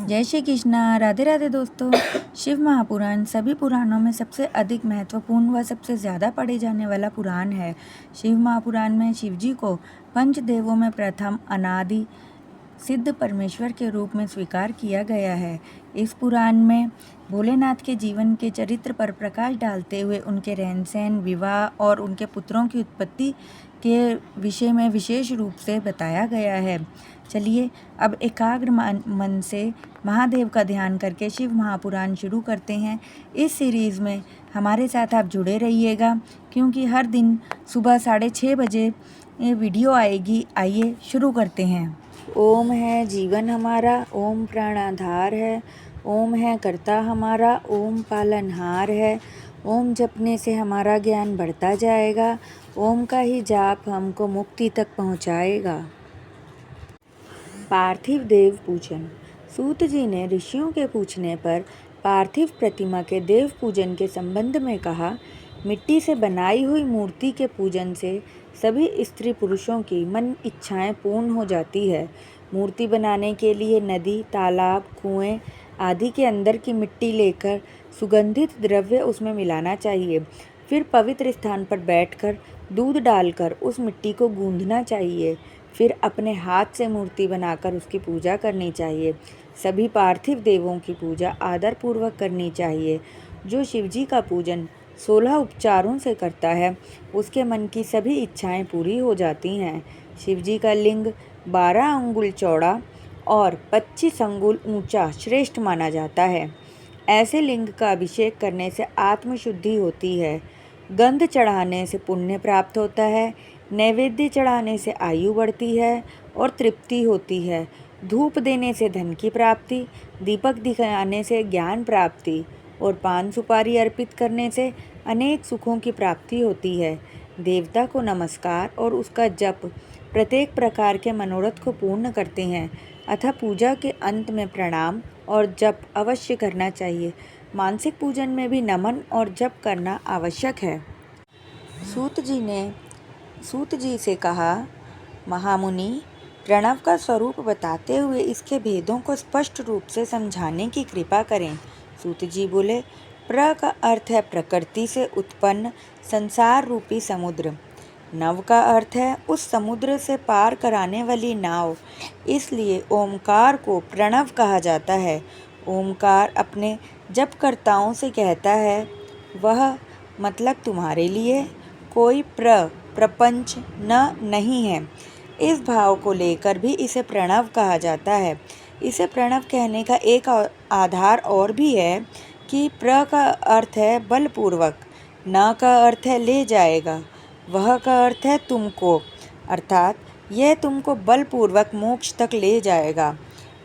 जय श्री कृष्णा। राधे राधे दोस्तों। शिव महापुराण सभी पुराणों में सबसे अधिक महत्वपूर्ण व सबसे ज़्यादा पढ़े जाने वाला पुराण है। शिव महापुराण में शिव जी को पंचदेवों में प्रथम अनादि सिद्ध परमेश्वर के रूप में स्वीकार किया गया है। इस पुराण में भोलेनाथ के जीवन के चरित्र पर प्रकाश डालते हुए उनके रहन सहन, विवाह और उनके पुत्रों की उत्पत्ति के विषय में विशेष रूप से बताया गया है। चलिए अब एकाग्र मन से महादेव का ध्यान करके शिव महापुराण शुरू करते हैं। इस सीरीज़ में हमारे साथ आप जुड़े रहिएगा, क्योंकि हर दिन सुबह 6:30 बजे ये वीडियो आएगी। आइए शुरू करते हैं। ओम है जीवन हमारा, ओम प्राणाधार है, ओम है कर्ता हमारा, ओम पालनहार है, ओम जपने से हमारा ज्ञान बढ़ता जाएगा, ओम का ही जाप हमको मुक्ति तक पहुंचाएगा। पार्थिव देव पूजन। सूत जी ने ऋषियों के पूछने पर पार्थिव प्रतिमा के देव पूजन के संबंध में कहा, मिट्टी से बनाई हुई मूर्ति के पूजन से सभी स्त्री पुरुषों की मन इच्छाएं पूर्ण हो जाती है। मूर्ति बनाने के लिए नदी, तालाब, कुएं आदि के अंदर की मिट्टी लेकर सुगंधित द्रव्य उसमें मिलाना चाहिए। फिर पवित्र स्थान पर बैठकर दूध डालकर उस मिट्टी को गूंथना चाहिए। फिर अपने हाथ से मूर्ति बनाकर उसकी पूजा करनी चाहिए। सभी पार्थिव देवों की पूजा आदर पूर्वक करनी चाहिए। जो शिवजी का पूजन 16 उपचारों से करता है, उसके मन की सभी इच्छाएं पूरी हो जाती हैं। शिवजी का लिंग 12 अंगुल चौड़ा और 25 अंगुल ऊंचा श्रेष्ठ माना जाता है। ऐसे लिंग का अभिषेक करने से आत्मशुद्धि होती है। गंध चढ़ाने से पुण्य प्राप्त होता है। नैवेद्य चढ़ाने से आयु बढ़ती है और तृप्ति होती है। धूप देने से धन की प्राप्ति, दीपक दिखाने से ज्ञान प्राप्ति और पान सुपारी अर्पित करने से अनेक सुखों की प्राप्ति होती है। देवता को नमस्कार और उसका जप प्रत्येक प्रकार के मनोरथ को पूर्ण करते हैं। अतः पूजा के अंत में प्रणाम और जप अवश्य करना चाहिए। मानसिक पूजन में भी नमन और जप करना आवश्यक है। सूत जी से कहा, महामुनि, प्रणव का स्वरूप बताते हुए इसके भेदों को स्पष्ट रूप से समझाने की कृपा करें। सूत जी बोले, प्र का अर्थ है प्रकृति से उत्पन्न संसार रूपी समुद्र। नव का अर्थ है उस समुद्र से पार कराने वाली नाव। इसलिए ओमकार को प्रणव कहा जाता है। ओमकार अपने जपकर्ताओं से कहता है, वह मतलब तुम्हारे लिए कोई प्रपंच नहीं है। इस भाव को लेकर भी इसे प्रणव कहा जाता है। इसे प्रणव कहने का एक आधार और भी है कि प्र का अर्थ है बलपूर्वक, न का अर्थ है ले जाएगा, वह का अर्थ है तुमको, अर्थात यह तुमको बलपूर्वक मोक्ष तक ले जाएगा।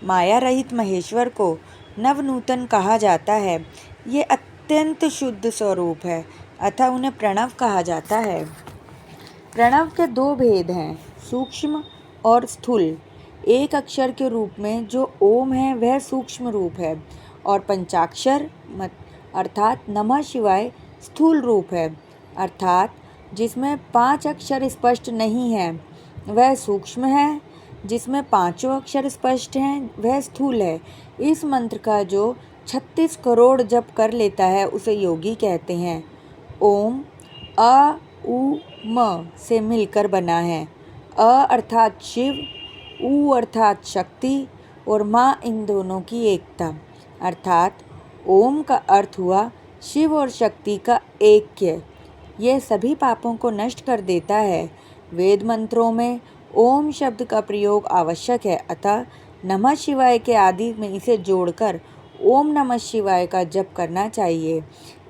माया रहित महेश्वर को नवनूतन कहा जाता है। ये अत्यंत शुद्ध स्वरूप है, अतः उन्हें प्रणव कहा जाता है। प्रणव के दो भेद हैं, सूक्ष्म और स्थूल। एक अक्षर के रूप में जो ओम है वह सूक्ष्म रूप है और पंचाक्षर अर्थात नमः शिवाय स्थूल रूप है, अर्थात जिसमें 5 अक्षर स्पष्ट नहीं है वह सूक्ष्म है, जिसमें 5 अक्षर स्पष्ट हैं वह स्थूल है। इस मंत्र का जो 36 करोड़ जप कर लेता है उसे योगी कहते हैं। ओम अ उ म से मिलकर बना है। अ अर्थात शिव, उ अर्थात शक्ति और माँ इन दोनों की एकता, अर्थात ओम का अर्थ हुआ शिव और शक्ति का ऐक्य। यह सभी पापों को नष्ट कर देता है। वेद मंत्रों में ओम शब्द का प्रयोग आवश्यक है, अतः नमः शिवाय के आदि में इसे जोड़कर ओम नमः शिवाय का जप करना चाहिए।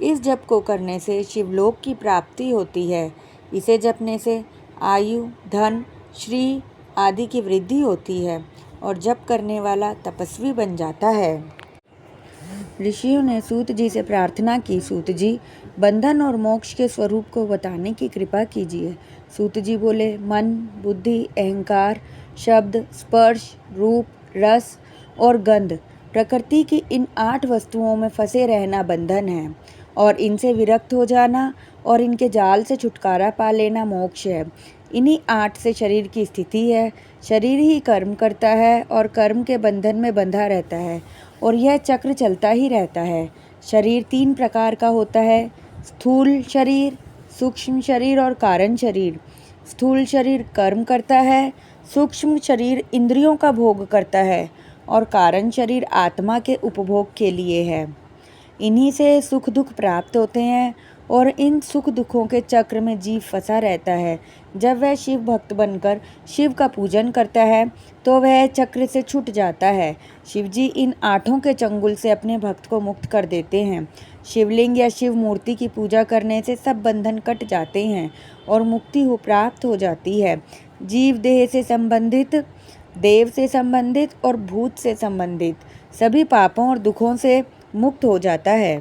इस जप को करने से शिवलोक की प्राप्ति होती है। इसे जपने से आयु, धन, श्री आदि की वृद्धि होती है और जप करने वाला तपस्वी बन जाता है। ऋषियों ने सूत जी से प्रार्थना की, सूत जी, बंधन और मोक्ष के स्वरूप को बताने की कृपा कीजिए। सूत जी बोले, मन, बुद्धि, अहंकार, शब्द, स्पर्श, रूप, रस और गंध प्रकृति की इन 8 वस्तुओं में फंसे रहना बंधन है और इनसे विरक्त हो जाना और इनके जाल से छुटकारा पा लेना मोक्ष है। इन्हीं 8 से शरीर की स्थिति है। शरीर ही कर्म करता है और कर्म के बंधन में बंधा रहता है और यह चक्र चलता ही रहता है। शरीर 3 प्रकार का होता है, स्थूल शरीर, सूक्ष्म शरीर और कारण शरीर। स्थूल शरीर कर्म करता है, सूक्ष्म शरीर इंद्रियों का भोग करता है और कारण शरीर आत्मा के उपभोग के लिए है। इन्हीं से सुख दुख प्राप्त होते हैं और इन सुख दुखों के चक्र में जीव फंसा रहता है। जब वह शिव भक्त बनकर शिव का पूजन करता है तो वह चक्र से छूट जाता है। शिवजी इन 8 के चंगुल से अपने भक्त को मुक्त कर देते हैं। शिवलिंग या शिव मूर्ति की पूजा करने से सब बंधन कट जाते हैं और मुक्ति प्राप्त हो जाती है। जीव देह से संबंधित, देव से संबंधित और भूत से संबंधित सभी पापों और दुखों से मुक्त हो जाता है।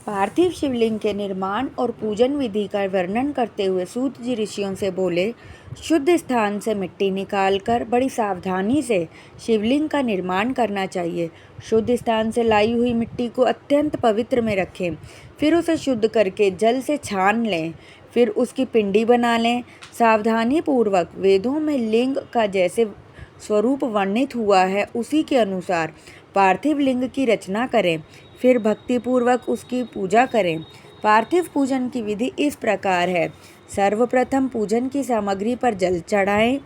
पार्थिव शिवलिंग के निर्माण और पूजन विधि का वर्णन करते हुए सूत जी ऋषियों से बोले, शुद्ध स्थान से मिट्टी निकालकर बड़ी सावधानी से शिवलिंग का निर्माण करना चाहिए। शुद्ध स्थान से लाई हुई मिट्टी को अत्यंत पवित्र में रखें, फिर उसे शुद्ध करके जल से छान लें, फिर उसकी पिंडी बना लें। सावधानी पूर्वक वेदों में लिंग का जैसे स्वरूप वर्णित हुआ है उसी के अनुसार पार्थिव लिंग की रचना करें, फिर भक्तिपूर्वक उसकी पूजा करें। पार्थिव पूजन की विधि इस प्रकार है। सर्वप्रथम पूजन की सामग्री पर जल चढ़ाएं।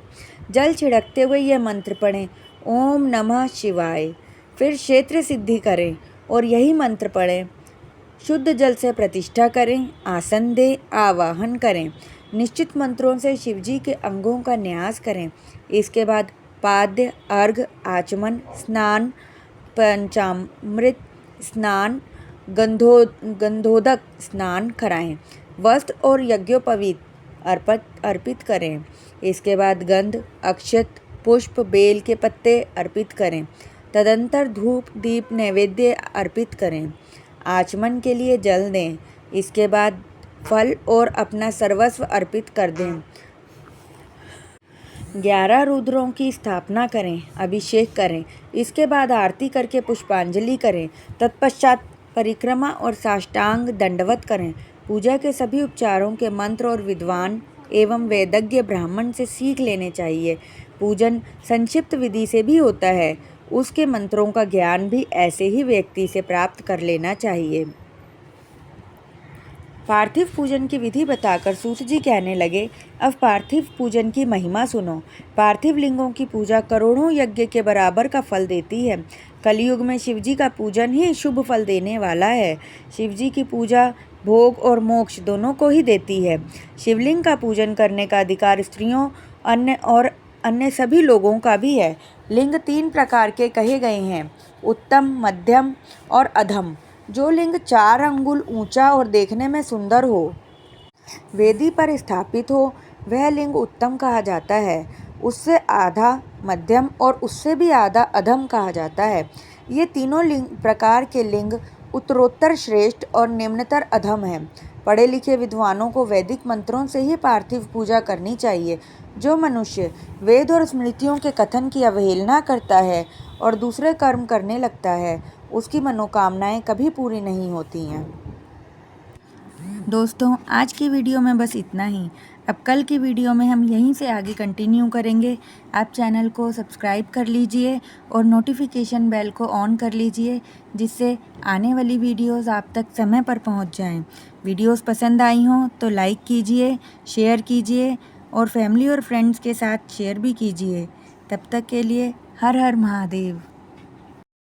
जल छिड़कते हुए यह मंत्र पढ़ें, ओम नमः शिवाय। फिर क्षेत्र सिद्धि करें और यही मंत्र पढ़ें। शुद्ध जल से प्रतिष्ठा करें, आसन दें, आवाहन करें। निश्चित मंत्रों से शिवजी के अंगों का न्यास करें। इसके बाद पाद्य, अर्घ, आचमन, स्नान, पंचामृत स्नान, गंधोदक स्नान कराएं। वस्त्र और यज्ञोपवीत अर्पित करें। इसके बाद गंध, अक्षत, पुष्प, बेल के पत्ते अर्पित करें। तदंतर धूप, दीप, नैवेद्य अर्पित करें। आचमन के लिए जल दें। इसके बाद फल और अपना सर्वस्व अर्पित कर दें। 11 रुद्रों की स्थापना करें, अभिषेक करें। इसके बाद आरती करके पुष्पांजलि करें। तत्पश्चात परिक्रमा और साष्टांग दंडवत करें। पूजा के सभी उपचारों के मंत्र और विद्वान एवं वेदज्ञ ब्राह्मण से सीख लेने चाहिए। पूजन संक्षिप्त विधि से भी होता है, उसके मंत्रों का ज्ञान भी ऐसे ही व्यक्ति से प्राप्त कर लेना चाहिए। पार्थिव पूजन की विधि बताकर सूत जी कहने लगे, अब पार्थिव पूजन की महिमा सुनो। पार्थिव लिंगों की पूजा करोड़ों यज्ञ के बराबर का फल देती है। कलयुग में शिवजी का पूजन ही शुभ फल देने वाला है। शिवजी की पूजा भोग और मोक्ष दोनों को ही देती है। शिवलिंग का पूजन करने का अधिकार स्त्रियों अन्य सभी लोगों का भी है। लिंग 3 प्रकार के कहे गए हैं, उत्तम, मध्यम और अधम। जो लिंग 4 अंगुल ऊंचा और देखने में सुंदर हो, वेदी पर स्थापित हो, वह लिंग उत्तम कहा जाता है। उससे आधा मध्यम और उससे भी आधा अधम कहा जाता है। ये तीनों प्रकार के लिंग उत्तरोत्तर श्रेष्ठ और निम्नतर अधम हैं। पढ़े लिखे विद्वानों को वैदिक मंत्रों से ही पार्थिव पूजा करनी चाहिए। जो मनुष्य वेद और स्मृतियों के कथन की अवहेलना करता है और दूसरे कर्म करने लगता है, उसकी मनोकामनाएं कभी पूरी नहीं होती हैं। दोस्तों, आज की वीडियो में बस इतना ही। अब कल की वीडियो में हम यहीं से आगे कंटिन्यू करेंगे। आप चैनल को सब्सक्राइब कर लीजिए और नोटिफिकेशन बेल को ऑन कर लीजिए, जिससे आने वाली वीडियोस आप तक समय पर पहुंच जाएं। वीडियोस पसंद आई हों तो लाइक कीजिए, शेयर कीजिए और फैमिली और फ्रेंड्स के साथ शेयर भी कीजिए। तब तक के लिए हर हर महादेव।